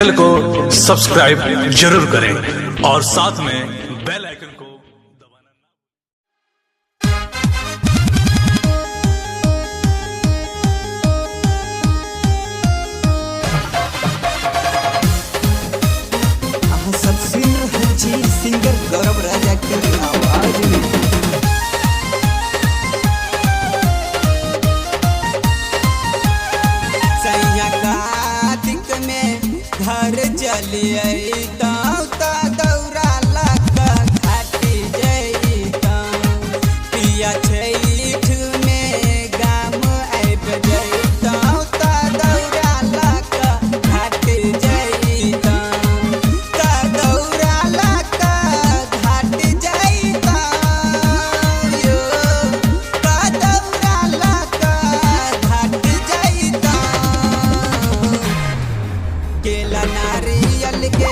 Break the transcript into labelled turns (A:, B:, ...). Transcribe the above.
A: channel को subscribe जरूर करें और साथ में बेल आइकन को दबाना
B: सब सुन रहे जी सिंगर गौरव राजा की आवाज में सैया कार्तिक में घर चलिए दौरा लगा घाटी जैता पिया छठ में गाम आब जैता दौरा लगा घाटी जैता दौरा लगा घाटी जैता यो दौरा लगा घाटी जैता केला नारियल के